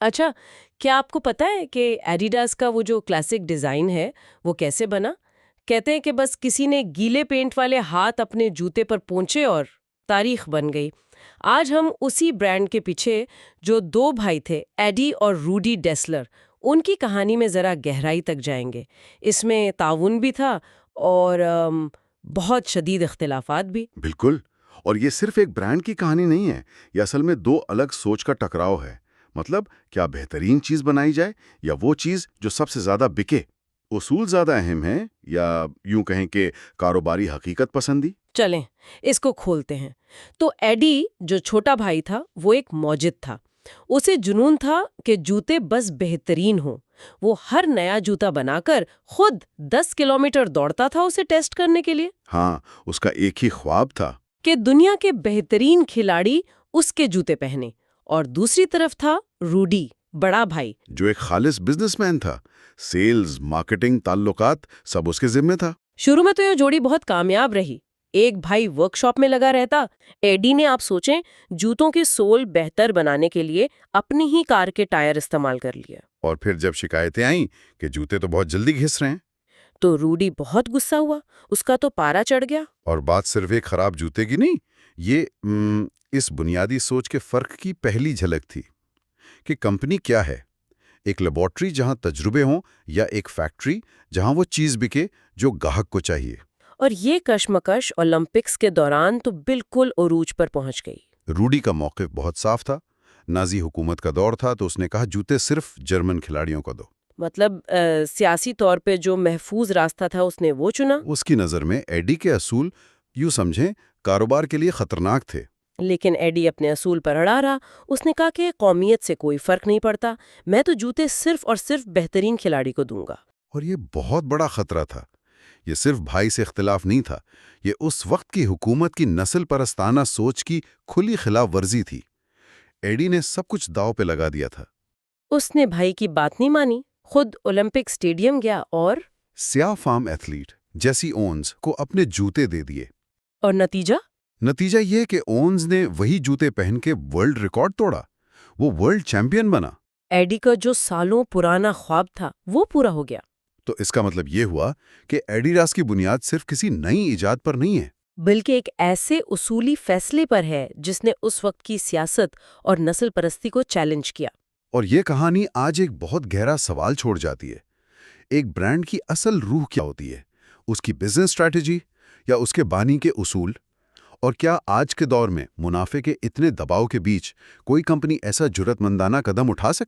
اچھا، کیا آپ کو پتا ہے کہ ایڈیڈاس کا وہ جو کلاسک ڈیزائن ہے وہ کیسے بنا؟ کہتے ہیں کہ بس کسی نے گیلے پینٹ والے ہاتھ اپنے جوتے پر پونچھے اور تاریخ بن گئی۔ آج ہم اسی برانڈ کے پیچھے جو دو بھائی تھے، ایڈی اور روڈی ڈیسلر، ان کی کہانی میں ذرا گہرائی تک جائیں گے۔ اس میں تعاون بھی تھا اور بہت شدید اختلافات بھی۔ بالکل، اور یہ صرف ایک برانڈ کی کہانی نہیں ہے، یہ اصل میں دو الگ سوچ کا ٹکراؤ ہے۔ مطلب کیا بہترین چیز بنائی جائے یا وہ چیز جو سب سے زیادہ بکے؟ اصول زیادہ اہم ہیں یا یوں کہیں کہ کاروباری حقیقت پسندی؟ چلیں اس کو کھولتے ہیں۔ تو ایڈی جو چھوٹا بھائی تھا وہ ایک موجد تھا۔ اسے جنون تھا کہ جوتے بس بہترین ہوں۔ وہ ہر نیا جوتا بنا کر خود 10 کلومیٹر دوڑتا تھا اسے ٹیسٹ کرنے کے لیے ہاں، اس کا ایک ہی خواب تھا۔ کہ دنیا کے بہترین کھلاڑی اس کے جوتے پہنے۔ اور دوسری طرف تھا روڈی، بڑا بھائی، جو ایک خالص بزنس مین تھا، سیلز، مارکیٹنگ، تعلقات سب اس کے ذمہ تھا۔ شروع میں تو یہ جوڑی بہت کامیاب رہی۔ ایک بھائی ورک شاپ میں لگا رہتا، ایڈی نے آپ سوچیں جوتوں کے سول بہتر بنانے کے لیے اپنی ہی کار کے ٹائر استعمال کر لیا۔ اور پھر جب شکایتیں آئیں کہ جوتے تو بہت جلدی گھس رہے ہیں، تو روڈی بہت غصہ ہوا، اس کا تو پارا چڑھ گیا۔ اور بات صرف ایک خراب جوتے کی نہیں، یہ اس بنیادی سوچ کے فرق کی پہلی جھلک تھی کہ کمپنی کیا ہے، ایک لیبارٹری جہاں تجربے ہوں یا ایک فیکٹری جہاں وہ چیز بکے جو گاہک کو چاہیے۔ اور یہ کشمکش اولمپکس کے دوران تو بالکل عروج پر پہنچ گئی۔ روڈی کا موقف بہت صاف تھا۔ نازی حکومت کا دور تھا تو اس نے کہا جوتے صرف جرمن کھلاڑیوں کو دو۔ مطلب سیاسی طور پہ جو محفوظ راستہ تھا اس نے وہ چنا۔ اس کی نظر میں ایڈی کے اصول یوں سمجھیں کاروبار کے لیے خطرناک تھے۔ لیکن ایڈی اپنے اصول پر اڑا رہا۔ اس نے کہا کہ قومیت سے کوئی فرق نہیں پڑتا، میں تو جوتے صرف اور صرف بہترین کھلاڑی کو دوں گا۔ اور یہ بہت بڑا خطرہ تھا۔ یہ صرف بھائی سے اختلاف نہیں تھا، یہ اس وقت کی حکومت کی نسل پرستانہ سوچ کی کھلی خلاف ورزی تھی۔ ایڈی نے سب کچھ داؤ پہ لگا دیا تھا۔ اس نے بھائی کی بات نہیں مانی، خود اولمپک اسٹیڈیم گیا اور سیاہ فام ایتھلیٹ جیسی اونز کو اپنے جوتے دے دیے۔ نتیجہ؟ نتیجہ یہ کہ اونز نے وہی جوتے پہن کے ورلڈ ریکارڈ توڑا، وہ ورلڈ چیمپئن بنا۔ ایڈی کا جو سالوں پرانا خواب تھا وہ پورا ہو گیا۔ تو اس کا مطلب یہ ہوا کہ ایڈیڈاس کی بنیاد صرف کسی نئی ایجاد پر نہیں ہے، بلکہ ایک ایسے اصولی فیصلے پر ہے جس نے اس وقت کی سیاست اور نسل پرستی کو چیلنج کیا۔ اور یہ کہانی آج ایک بہت گہرا سوال چھوڑ جاتی ہے۔ ایک برانڈ کی اصل روح کیا ہوتی ہے؟ اس کی بزنس اسٹریٹجی یا اس کے بانی کے اصول؟ اور کیا آج کے دور میں منافع کے اتنے دباؤ کے بیچ کوئی کمپنی ایسا جرأت مندانہ قدم اٹھا سکتی